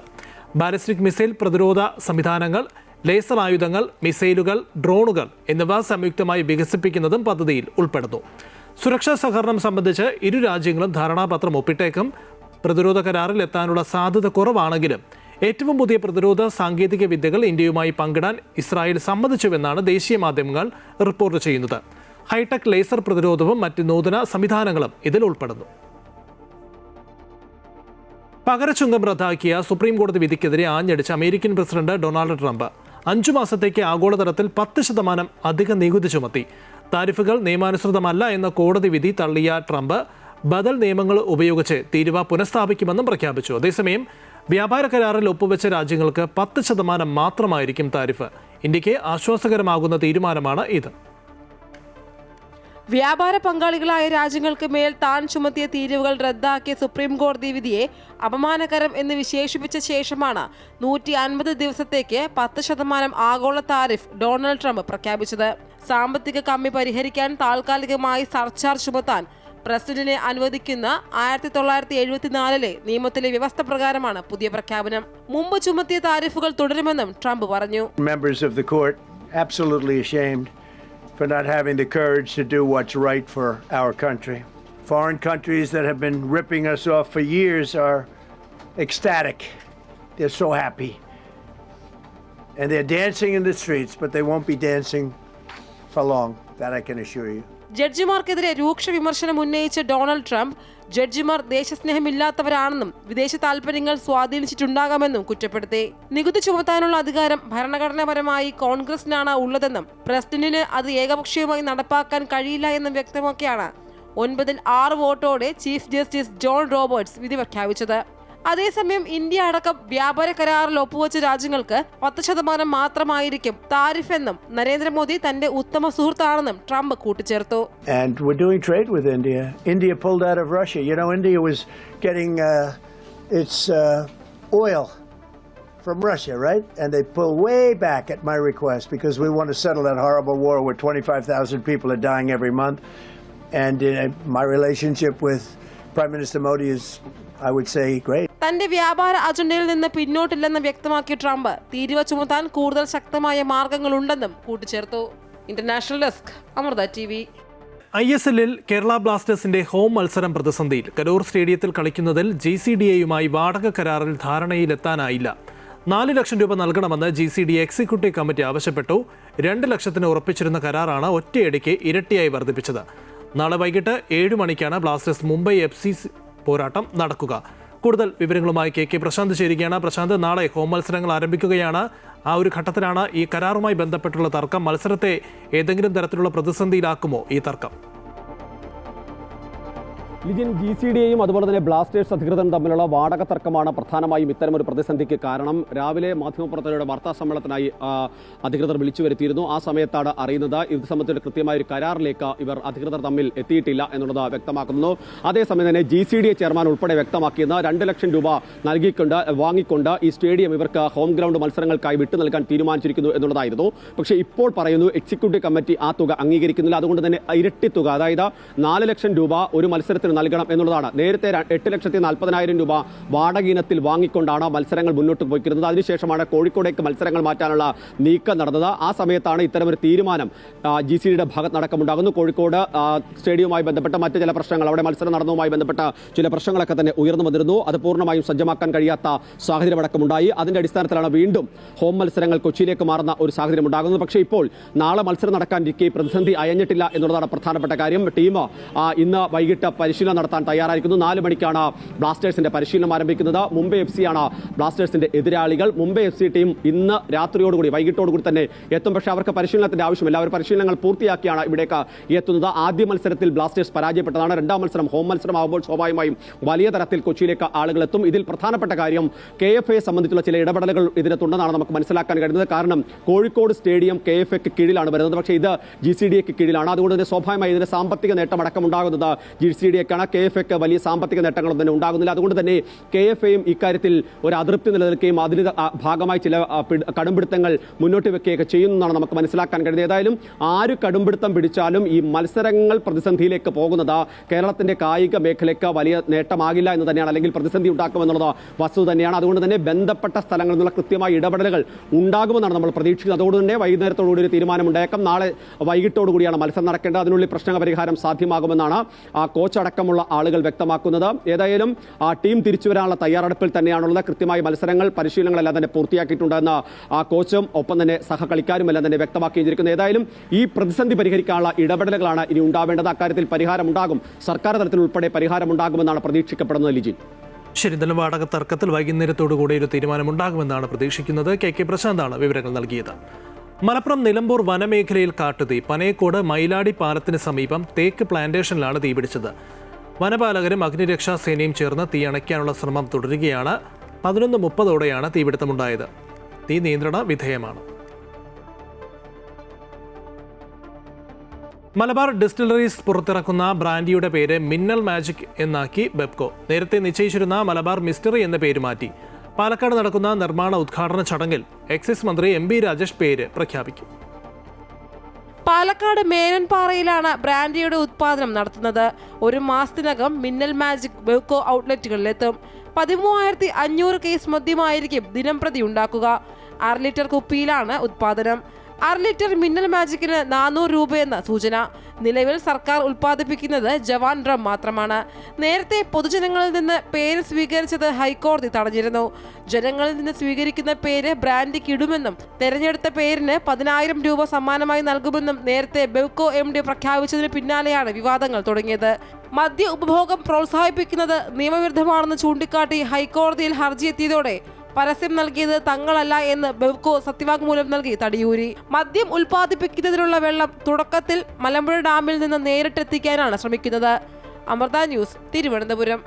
ബാലിസ്റ്റിക് മിസൈൽ പ്രതിരോധ സംവിധാനങ്ങൾ, ലേസർ ആയുധങ്ങൾ, മിസൈലുകൾ, ഡ്രോണുകൾ എന്നിവ സംയുക്തമായി വികസിപ്പിക്കുന്നതും പദ്ധതിയിൽ ഉൾപ്പെടുന്നു. സുരക്ഷാ സഹകരണം സംബന്ധിച്ച് ഇരു രാജ്യങ്ങളും ധാരണാപത്രം ഒപ്പിട്ടേക്കും. പ്രതിരോധ കരാറിൽ എത്താനുള്ള സാധ്യത കുറവാണെങ്കിലും ഏറ്റവും പുതിയ പ്രതിരോധ സാങ്കേതിക വിദ്യകൾ ഇന്ത്യയുമായി പങ്കിടാൻ ഇസ്രായേൽ സമ്മതിച്ചുവെന്നാണ് ദേശീയ മാധ്യമങ്ങൾ റിപ്പോർട്ട് ചെയ്യുന്നത്. ഹൈടെക് ലേസർ പ്രതിരോധവും മറ്റ് നൂതന സംവിധാനങ്ങളും ഇതിൽ ഉൾപ്പെടുന്നു. പകരച്ചുങ്കം റദ്ദാക്കിയ സുപ്രീം കോടതി വിധിക്കെതിരെ ആഞ്ഞടിച്ച അമേരിക്കൻ പ്രസിഡന്റ് ഡൊണാൾഡ് ട്രംപ് 5 മാസത്തേക്ക് ആഗോളതലത്തിൽ 10% അധിക നികുതി ചുമത്തി. താരിഫുകൾ നിയമാനുസൃതമല്ല എന്ന കോടതി വിധി തള്ളിയ ട്രംപ് ബദൽ നിയമങ്ങൾ ഉപയോഗിച്ച് തീരുവ പുനഃസ്ഥാപിക്കുമെന്നും പ്രഖ്യാപിച്ചു. അതേസമയം വ്യാപാര കരാറിൽ ഒപ്പുവെച്ച രാജ്യങ്ങൾക്ക് 10% മാത്രമായിരിക്കും താരിഫ്. ഇന്ത്യക്ക് ആശ്വാസകരമാകുന്ന തീരുമാനമാണ് ഇത്. വ്യാപാര പങ്കാളികളായ രാജ്യങ്ങൾക്ക് മേൽ താൻ ചുമത്തിയ തീരുവകൾ റദ്ദാക്കിയ സുപ്രീം കോടതി വിധിയെ അപമാനകരം എന്ന് വിശേഷിപ്പിച്ച ശേഷമാണ് 150 ദിവസത്തേക്ക് 10% ആഗോള താരിഫ് ഡൊണാൾഡ് ട്രംപ് പ്രഖ്യാപിച്ചത്. സാമ്പത്തിക കമ്മി പരിഹരിക്കാൻ താൽക്കാലികമായി സർചാർജ് ചുമത്താൻ പ്രസിഡന്റിനെ അനുവദിക്കുന്ന 1974 നിയമത്തിലെ വ്യവസ്ഥ പ്രകാരമാണ് പുതിയ പ്രഖ്യാപനം. മുമ്പ് ചുമത്തിയ താരിഫുകൾ തുടരുമെന്നും ട്രംപ് പറഞ്ഞു. Members of the court absolutely ashamed for not having the courage to do what's right for our country. Foreign countries that have been ripping us off for years are ecstatic. They're so happy. And they're dancing in the streets, but they won't be dancing for long. That I can assure you. ജഡ്ജിമാർക്കെതിരെ രൂക്ഷ വിമർശനം ഉന്നയിച്ച Donald Trump ജഡ്ജിമാർ ദേശസ്നേഹമില്ലാത്തവരാണെന്നും വിദേശ താൽപര്യങ്ങൾ സ്വാധീനിച്ചിട്ടുണ്ടാകാമെന്നും കുറ്റപ്പെടുത്തി. നികുതി ചുമത്താനുള്ള അധികാരം ഭരണഘടനാപരമായി കോൺഗ്രസിനാണ് ഉള്ളതെന്നും പ്രസിഡന്റിന് അത് ഏകപക്ഷീയമായി നടപ്പാക്കാൻ കഴിയില്ല എന്നും വ്യക്തമാക്കിയാണ് 9-6 വോട്ടോടെ ചീഫ് ജസ്റ്റിസ് ജോൺ റോബർട്ട്സ് വിധി പ്രഖ്യാപിച്ചത്. അതേസമയം ഇന്ത്യ അടക്കം വ്യാപാര കരാറിൽ ഒപ്പുവെച്ച രാജ്യങ്ങൾക്ക് 10% മാത്രമായിരിക്കും താരിഫ് എന്നും നരേന്ദ്രമോദി തന്റെ ഉത്തമ സുഹൃത്താണെന്നും ട്രംപ് കൂട്ടിച്ചേർത്തു. And we're doing trade with India. India pulled out of Russia. You know, India was getting its oil from Russia, right? And they pulled way back at my request because we want to settle that horrible war where 25,000 people are dying every month. And my relationship with Prime Minister Modi is, I would say, great. തന്റെ വ്യാപാര അജണ്ടയിൽ നിന്ന് പിന്നോട്ടില്ലെന്ന് വ്യക്തമാക്കിയ Trump തീരുവ ചുമത്താൻ കൂടുതൽ ശക്തമായ മാർഗങ്ങളുണ്ടെന്നും കൂട്ടിച്ചേർത്തു. International desk, Amrita TV. ISL-ൽ കേരള ബ്ലാസ്റ്റേഴ്സിന്റെ ഹോം മത്സരം പ്രതിസന്ധിയിൽ. കലൂർ സ്റ്റേഡിയത്തിൽ കളിക്കുന്നതിൽ GCDAയുമായി വാടക കരാറിൽ ധാരണയിലെത്താനായില്ല. 4 ലക്ഷം രൂപ നൽകണമെന്ന് GCDA എക്സിക്യൂട്ടീവ് കമ്മിറ്റി ആവശ്യപ്പെട്ടു. 2 ലക്ഷത്തിന് ഉറപ്പിച്ചിരുന്ന കരാറാണ് ഒറ്റയടിക്ക് ഇരട്ടിയായി വർദ്ധിപ്പിച്ചത്. നാളെ വൈകിട്ട് 7 മണിക്കാണ് ബ്ലാസ്റ്റേഴ്സ് മുംബൈ FC പോരാട്ടം നടക്കുക. കൂടുതൽ വിവരങ്ങളുമായി KK പ്രശാന്ത് ചേരുകയാണ്. പ്രശാന്ത്, നാളെ ഹോം മത്സരങ്ങൾ ആരംഭിക്കുകയാണ്. ആ ഒരു ഘട്ടത്തിലാണ് ഈ കരാറുമായി ബന്ധപ്പെട്ടുള്ള തർക്കം. മത്സരത്തെ ഏതെങ്കിലും തരത്തിലുള്ള പ്രതിസന്ധിയിലാക്കുമോ ഈ തർക്കം? ലിജിൻ, GCDAയും അതുപോലെ തന്നെ ബ്ലാസ്റ്റേഴ്സ് അധികൃതരും തമ്മിലുള്ള വാടക തർക്കമാണ് പ്രധാനമായും ഇത്തരമൊരു പ്രതിസന്ധിക്ക് കാരണം. രാവിലെ മാധ്യമപ്രവർത്തകരുടെ വാർത്താ സമ്മേളനത്തിനായി അധികൃതർ വിളിച്ചു വരുത്തിയിരുന്നു. ആ സമയത്താണ് അറിയുന്നത് ഇത് സംബന്ധിച്ച കൃത്യമായ ഒരു കരാറിലേക്ക് ഇവർ അധികൃതർ തമ്മിൽ എത്തിയിട്ടില്ല എന്നുള്ളത് വ്യക്തമാക്കുന്നു. അതേസമയം തന്നെ GCDA ചെയർമാൻ ഉൾപ്പെടെ വ്യക്തമാക്കിയത് 2 ലക്ഷം രൂപ വാങ്ങിക്കൊണ്ട് ഈ സ്റ്റേഡിയം ഇവർക്ക് ഹോം ഗ്രൗണ്ട് മത്സരങ്ങൾക്കായി വിട്ടു നൽകാൻ തീരുമാനിച്ചിരിക്കുന്നു എന്നുള്ളതായിരുന്നു. പക്ഷേ ഇപ്പോൾ പറയുന്നു എക്സിക്യൂട്ടീവ് കമ്മിറ്റി ആ തുക അംഗീകരിക്കുന്നില്ല. അതുകൊണ്ട് തന്നെ ഇരട്ടി തുക, അതായത് 4 ലക്ഷം രൂപ ഒരു മത്സരത്തിന് നൽകണം എന്നുള്ളതാണ്. നേരത്തെ 8,40,000 രൂപ വാടക ഇനത്തിൽ വാങ്ങിക്കൊണ്ടാണ് മത്സരങ്ങൾ മുന്നോട്ട് പോയിരിക്കുന്നത്. അതിനുശേഷമാണ് കോഴിക്കോടേക്ക് മത്സരങ്ങൾ മാറ്റാനുള്ള നീക്കം നടന്നത്. ആ സമയത്താണ് ഇത്തരമൊരു തീരുമാനം GCDയുടെ ഭാഗത്ത് നടക്കമുണ്ടാകുന്നു. കോഴിക്കോട് സ്റ്റേഡിയവുമായി ബന്ധപ്പെട്ട മറ്റ് ചില പ്രശ്നങ്ങൾ, അവിടെ മത്സരം നടന്നതുമായി ബന്ധപ്പെട്ട ചില പ്രശ്നങ്ങളൊക്കെ തന്നെ ഉയർന്നു വന്നിരുന്നു. അത് പൂർണ്ണമായും സജ്ജമാക്കാൻ കഴിയാത്ത സാഹചര്യം അടക്കമുണ്ടായി. അതിന്റെ അടിസ്ഥാനത്തിലാണ് വീണ്ടും ഹോം മത്സരങ്ങൾ കൊച്ചിയിലേക്ക് മാറുന്ന ഒരു സാഹചര്യം ഉണ്ടാകുന്നത്. പക്ഷേ ഇപ്പോൾ നാളെ മത്സരം നടക്കാനിരിക്കെ പ്രതിസന്ധി അയഞ്ഞിട്ടില്ല എന്നുള്ളതാണ് പ്രധാനപ്പെട്ട കാര്യം. ടീം ഇന്ന് വൈകിട്ട് പരിശീലനം നടത്താൻ തയ്യാറായിരിക്കുന്നു. 4 മണിക്കാണ് ബ്ലാസ്റ്റേഴ്സിന്റെ പരിശീലനം ആരംഭിക്കുന്നത്. മുംബൈ FC ആണ് ബ്ലാസ്റ്റേഴ്സിന്റെ എതിരാളികൾ. മുംബൈ FC ടീം ഇന്ന് രാത്രിയോടുകൂടി വൈകിട്ടോടുകൂടി തന്നെ എത്തും. പക്ഷേ അവർക്ക് പരിശീലനത്തിന്റെ ആവശ്യമില്ല. അവർ പരിശീലനങ്ങൾ പൂർത്തിയാക്കിയാണ് ഇവിടേക്ക് എത്തുന്നത്. ആദ്യ മത്സരത്തിൽ ബ്ലാസ്റ്റേഴ്സ് പരാജയപ്പെട്ടതാണ്. 2ാം മത്സരം ഹോം മത്സരമാകുമ്പോൾ സ്വാഭാവികമായും വലിയ തരത്തിൽ കൊച്ചിയിലേക്ക് ആളുകൾ എത്തും. ഇതിൽ പ്രധാനപ്പെട്ട കാര്യം KFA സംബന്ധിച്ചുള്ള ചില ഇടപെടലുകൾ ഇതിനകത്തുണ്ടെന്നാണ് നമുക്ക് മനസ്സിലാക്കാൻ കഴിയുന്നത്. കാരണം കോഴിക്കോട് സ്റ്റേഡിയം KFAക്ക് കീഴിലാണ് വരുന്നത്. പക്ഷേ ഇത് GCDAക്ക് കീഴിലാണ്. അതുകൊണ്ട് തന്നെ സ്വാഭാവികമായി ഇതിന്റെ സാമ്പത്തിക നേട്ടം അടക്കമുണ്ടാകുന്നത് GCDAക്ക് പുരോഗമിക്കുകയാണ്. KFAക്ക് വലിയ സാമ്പത്തിക നേട്ടങ്ങളൊന്നും തന്നെ ഉണ്ടാകുന്നില്ല. അതുകൊണ്ട് തന്നെ KFAയും ഇക്കാര്യത്തിൽ ഒരു അതൃപ്തി നിലനിൽക്കുകയും അതിന് ഭാഗമായി ചില കടുംപിടുത്തങ്ങൾ മുന്നോട്ട് വെക്കുകയൊക്കെ ചെയ്യുന്നതാണ് നമുക്ക് മനസ്സിലാക്കാൻ കഴിയുന്നത്. ഏതായാലും ആര് കടുംപിടുത്തം പിടിച്ചാലും ഈ മത്സരങ്ങൾ പ്രതിസന്ധിയിലേക്ക് പോകുന്നത് കേരളത്തിന്റെ കായിക മേഖലയ്ക്ക് വലിയ നേട്ടമാകില്ല എന്ന് തന്നെയാണ്, അല്ലെങ്കിൽ പ്രതിസന്ധി ഉണ്ടാക്കുമെന്നുള്ളത് വസ്തുത തന്നെയാണ്. അതുകൊണ്ട് തന്നെ ബന്ധപ്പെട്ട സ്ഥലങ്ങളിൽ നിന്നുള്ള കൃത്യമായ ഇടപെടലുകൾ ഉണ്ടാകുമെന്നാണ് നമ്മൾ പ്രതീക്ഷിക്കുന്നത്. അതുകൊണ്ട് തന്നെ വൈകുന്നേരത്തോടുകൂടി ഒരു തീരുമാനമുണ്ടായേക്കാം. നാളെ വൈകിട്ടോടുകൂടിയാണ് മത്സരം നടക്കേണ്ടത്. അതിനുള്ളിൽ പ്രശ്ന പരിഹാരം സാധ്യമാകുമെന്നാണ് കോച്ച് അടക്കമുള്ള ആളുകൾ വ്യക്തമാക്കുന്നത്. ഏതായാലും ടീം തിരിച്ചു വരാനുള്ള തയ്യാറെടുപ്പിൽ തന്നെയാണുള്ളത്. കൃത്യമായി മത്സരങ്ങൾ പരിശീലനങ്ങളെല്ലാം തന്നെ പൂർത്തിയാക്കിയിട്ടുണ്ടെന്ന് കോച്ചും ഒപ്പം തന്നെ സഹകളിക്കാരുമെല്ലാം തന്നെ വ്യക്തമാക്കി കഴിഞ്ഞിരിക്കുന്നത്. ഏതായാലും ഈ പ്രതിസന്ധി പരിഹരിക്കാനുള്ള ഇടപെടലുകളാണ് ഇനി ഉണ്ടാവേണ്ടത്. അക്കാര്യത്തിൽ പരിഹാരമുണ്ടാകും, സർക്കാർ തലത്തിൽ ഉൾപ്പെടെ പരിഹാരമുണ്ടാകുമെന്നാണ് പ്രതീക്ഷിക്കപ്പെടുന്നത്. ലിജി, ശരി, ഇന്നലെ വാടക തർക്കത്തിൽ വൈകുന്നേരത്തോടുകൂടി ഒരു തീരുമാനമുണ്ടാകുമെന്നാണ് പ്രതീക്ഷിക്കുന്നത്. KK പ്രശാന്താണ് വിവരങ്ങൾ നൽകിയത്. മലപ്പുറം നിലമ്പൂർ വനമേഖലയിൽ കാട്ടുതീ. പനയക്കോട് മയിലാടി പാലത്തിന് സമീപം തേക്ക് പ്ലാന്റേഷനിലാണ് തീപിടിച്ചത്. വനപാലകരും അഗ്നിരക്ഷാസേനയും ചേർന്ന് തീ അണയ്ക്കാനുള്ള ശ്രമം തുടരുകയാണ്. 11:30ഓടെയാണ് തീപിടുത്തമുണ്ടായത്. തീ നിയന്ത്രണ വിധേയമാണ്. മലബാർ ഡിസ്റ്റിലറീസ് പുറത്തിറക്കുന്ന ബ്രാൻഡിയുടെ പേര് മിന്നൽ മാജിക് എന്നാക്കി ബെപ്കോ. നേരത്തെ നിശ്ചയിച്ചിരുന്ന മലബാർ മിസ്റ്ററി എന്ന പേര് മാറ്റി. പാലക്കാട് നടക്കുന്ന നിർമ്മാണ ഉദ്ഘാടന ചടങ്ങിൽ എക്സൈസ് മന്ത്രി MB രാജേഷ് പേര് പ്രഖ്യാപിക്കും. പാലക്കാട് മേനൻപാറയിലാണ് ബ്രാൻഡിയുടെ ഉത്പാദനം നടത്തുന്നത്. ഒരു മാസത്തിനകം മിന്നൽ മാജിക് ബെപ്കോ ഔട്ട്ലെറ്റുകളിലെത്തും. 13,500 കേസ് മദ്യമായിരിക്കും ദിനംപ്രതി ഉണ്ടാക്കുക. 6 ലിറ്റർ കുപ്പിയിലാണ് ഉത്പാദനം. 6 ലിറ്റർ മിന്നൽ മാജിക്കിന് 400 രൂപയെന്ന സൂചന. നിലവിൽ സർക്കാർ ഉൽപ്പാദിപ്പിക്കുന്നത് ജവാൻ ഡ്രം മാത്രമാണ്. നേരത്തെ പൊതുജനങ്ങളിൽ നിന്ന് പേര് സ്വീകരിച്ചത് ഹൈക്കോടതി തടഞ്ഞിരുന്നു. ജനങ്ങളിൽ നിന്ന് സ്വീകരിക്കുന്ന പേര് ബ്രാൻഡിക്ക് ഇടുമെന്നും തെരഞ്ഞെടുത്ത പേരിന് 10,000 രൂപ സമ്മാനമായി നൽകുമെന്നും നേരത്തെ ബെപ്കോ MD പ്രഖ്യാപിച്ചതിന് പിന്നാലെയാണ് വിവാദങ്ങൾ തുടങ്ങിയത്. മദ്യ ഉപഭോഗം പ്രോത്സാഹിപ്പിക്കുന്നത് നിയമവിരുദ്ധമാണെന്ന് ചൂണ്ടിക്കാട്ടി ഹൈക്കോടതിയിൽ ഹർജിയെത്തിയതോടെ പരസ്യം നൽകിയത് തങ്ങളല്ല എന്ന് ബെപ്കോ സത്യവാങ്മൂലം നൽകി തടിയൂരി. മദ്യം ഉൽപ്പാദിപ്പിക്കുന്നതിനുള്ള വെള്ളം തുടക്കത്തിൽ മലമ്പുഴ ഡാമിൽ നിന്ന് നേരിട്ടെത്തിക്കാനാണ് ശ്രമിക്കുന്നത്. അമൃത ന്യൂസ്, തിരുവനന്തപുരം.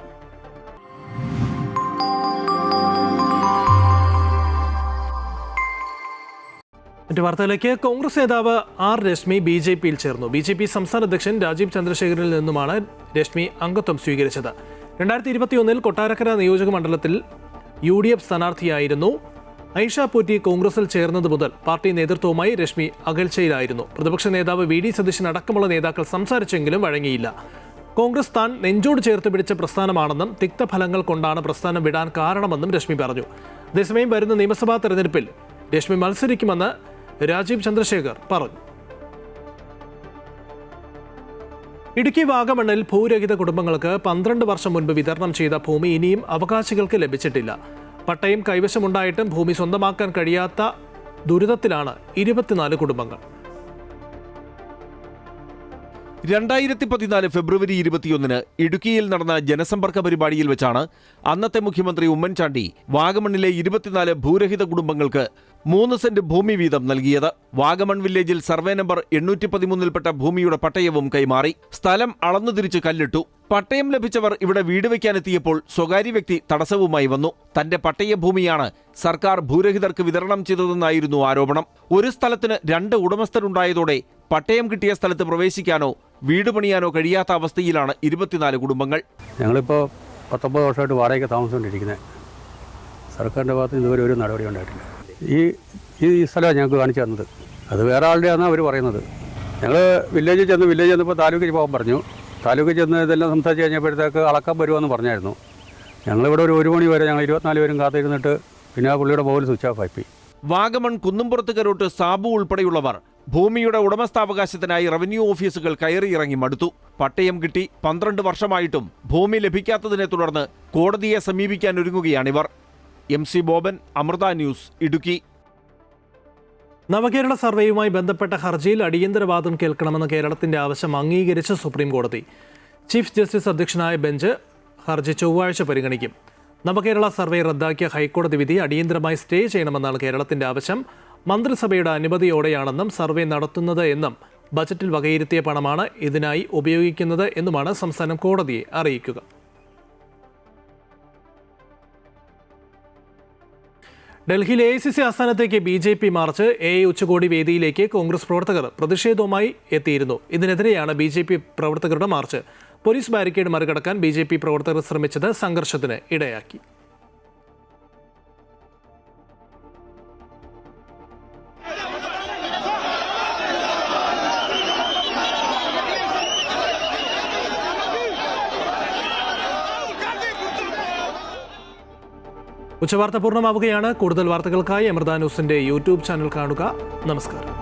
മറ്റു വാർത്തയിലേക്ക്. കോൺഗ്രസ് നേതാവ് R. രശ്മി BJPയിൽ ചേർന്നു. BJP സംസ്ഥാന അധ്യക്ഷൻ രാജീവ് ചന്ദ്രശേഖറിൽ നിന്നുമാണ് രശ്മി അംഗത്വം സ്വീകരിച്ചത്. 2021 കൊട്ടാരക്കര നിയോജക മണ്ഡലത്തിൽ UDF സ്ഥാനാർത്ഥിയായിരുന്നു. ഐഷ പോറ്റി കോൺഗ്രസിൽ ചേർന്നത് മുതൽ പാർട്ടി നേതൃത്വവുമായി രശ്മി അകൽച്ചയിലായിരുന്നു. പ്രതിപക്ഷ നേതാവ് VD സതീശൻ അടക്കമുള്ള നേതാക്കൾ സംസാരിച്ചെങ്കിലും വഴങ്ങിയില്ല. കോൺഗ്രസ് താൻ നെഞ്ചോട് ചേർത്ത് പിടിച്ച പ്രസ്ഥാനമാണെന്നും തിക്തഫലങ്ങൾ കൊണ്ടാണ് പ്രസ്ഥാനം വിടാൻ കാരണമെന്നും രശ്മി പറഞ്ഞു. അതേസമയം വരുന്ന നിയമസഭാ തെരഞ്ഞെടുപ്പിൽ രശ്മി മത്സരിക്കുമെന്ന് രാജീവ് ചന്ദ്രശേഖർ പറഞ്ഞു. ഇടുക്കി വാഗമണ്ണിൽ ഭൂരഹിത കുടുംബങ്ങൾക്ക് 12 വർഷം മുൻപ് വിതരണം ചെയ്ത ഭൂമി ഇനിയും അവകാശികൾക്ക് ലഭിച്ചിട്ടില്ല. പട്ടയം കൈവശമുണ്ടായിട്ടും ഭൂമി സ്വന്തമാക്കാൻ കഴിയാത്ത ദുരിതത്തിലാണ് 24 കുടുംബങ്ങൾ. 2014 ഫെബ്രുവരി 21 ഇടുക്കിയിൽ നടന്ന ജനസമ്പർക്ക പരിപാടിയിൽ വെച്ചാണ് അന്നത്തെ മുഖ്യമന്ത്രി ഉമ്മൻചാണ്ടി വാഗമണ്ണിലെ 24 ഭൂരഹിത കുടുംബങ്ങൾക്ക് 3 സെന്റ് ഭൂമി വീതം നൽകിയത്. വാഗമൺ വില്ലേജിൽ സർവേ നമ്പർ 813ൽപ്പെട്ട ഭൂമിയുടെ പട്ടയവും കൈമാറി. സ്ഥലം അളന്നുതിരിച്ച് കല്ലിട്ടു. പട്ടയം ലഭിച്ചവർ ഇവിടെ വീട് വയ്ക്കാനെത്തിയപ്പോൾ സ്വകാര്യ വ്യക്തി തടസ്സവുമായി വന്നു. തന്റെ പട്ടയ ഭൂമിയാണ് സർക്കാർ ഭൂരഹിതർക്ക് വിതരണം ചെയ്തതെന്നായിരുന്നു ആരോപണം. ഒരു സ്ഥലത്തിന് 2 ഉടമസ്ഥരുണ്ടായതോടെ പട്ടയം കിട്ടിയ സ്ഥലത്ത് പ്രവേശിക്കാനോ വീട് പണിയാനോ കഴിയാത്ത അവസ്ഥയിലാണ് 24 കുടുംബങ്ങൾ. ഞങ്ങളിപ്പോൾ 19 വർഷമായിട്ട് വാടകയ്ക്ക് താമസിച്ചുകൊണ്ടിരിക്കുന്നത്. സർക്കാരിൻ്റെ ഭാഗത്ത് ഇതുവരെ ഒരു നടപടി ഉണ്ടായിട്ടില്ല. ഈ സ്ഥലമാണ് ഞങ്ങൾക്ക് കാണിച്ചു തന്നത്. അത് വേറെ ആളുടെയാണെന്ന് അവർ പറയുന്നത്. ഞങ്ങൾ വില്ലേജിൽ ചെന്നപ്പോൾ താലൂക്കിൽ പോകാൻ പറഞ്ഞു. താലൂക്കിൽ ചെന്ന് ഇതെല്ലാം സംസാരിച്ച് കഴിഞ്ഞപ്പോഴത്തേക്ക് അളക്കാൻ വരുമെന്ന് പറഞ്ഞായിരുന്നു. ഞങ്ങളിവിടെ ഒരു മണി വരെ ഞങ്ങൾ 24 പേരും കാത്തിരുന്നിട്ട് പിന്നെ ആ പുള്ളിയുടെ മൊബൈൽ സ്വിച്ച് ഓഫ് ആയിപ്പോയി. വാഗമൺ കുന്നുംപുറത്ത് കരോട്ട് സാബു ഉൾപ്പെടെയുള്ളവർ ഭൂമിയുടെ ഉടമസ്ഥാവകാശത്തിനായി റവന്യൂ ഓഫീസുകൾ കയറിയിറങ്ങി മടുത്തു. പട്ടയം കിട്ടി 12 വർഷമായിട്ടും ഭൂമി ലഭിക്കാത്തതിനെ തുടർന്ന് കോടതിയെ സമീപിക്കാൻ ഒരുങ്ങുകയാണിവർ. MC Boban, Amrita news, Idukki. നവകേരള സർവേയുമായി ബന്ധപ്പെട്ട ഹർജിയിൽ അടിയന്തരവാദം കേൾക്കണമെന്ന കേരളത്തിന്റെ ആവശ്യം അംഗീകരിച്ച് സുപ്രീം കോടതി. ചീഫ് ജസ്റ്റിസ് അധ്യക്ഷനായ ബെഞ്ച് ഹർജി ചൊവ്വാഴ്ച പരിഗണിക്കും. നവകേരള സർവേ റദ്ദാക്കിയ ഹൈക്കോടതി വിധി അടിയന്തരമായി സ്റ്റേ ചെയ്യണമെന്നാണ് കേരളത്തിന്റെ ആവശ്യം. മന്ത്രിസഭയുടെ അനുമതിയോടെയാണെന്നും സർവേ നടത്തുന്നത് എന്നും ബജറ്റിൽ വകയിരുത്തിയ പണമാണ് ഇതിനായി ഉപയോഗിക്കുന്നത് എന്നുമാണ് സംസ്ഥാനം കോടതിയെ അറിയിക്കുക. ഡൽഹിയിൽ AICC ആസ്ഥാനത്തേക്ക് BJP മാർച്ച്. AA ഉച്ചകോടി വേദിയിലേക്ക് കോൺഗ്രസ് പ്രവർത്തകർ പ്രതിഷേധവുമായി എത്തിയിരുന്നു. ഇതിനെതിരെയാണ് BJP പ്രവർത്തകരുടെ മാർച്ച്. പോലീസ് ബാരിക്കേഡ് മറികടക്കാൻ BJP പ്രവർത്തകർ ശ്രമിച്ചത് സംഘർഷത്തിന് ഇടയാക്കി. ഉച്ചവാർത്ത പൂർണ്ണമാവുകയാണ്. കൂടുതൽ വാർത്തകൾക്കായി അമൃത ന്യൂസിന്റെ യൂട്യൂബ് ചാനൽ കാണുക. നമസ്കാരം.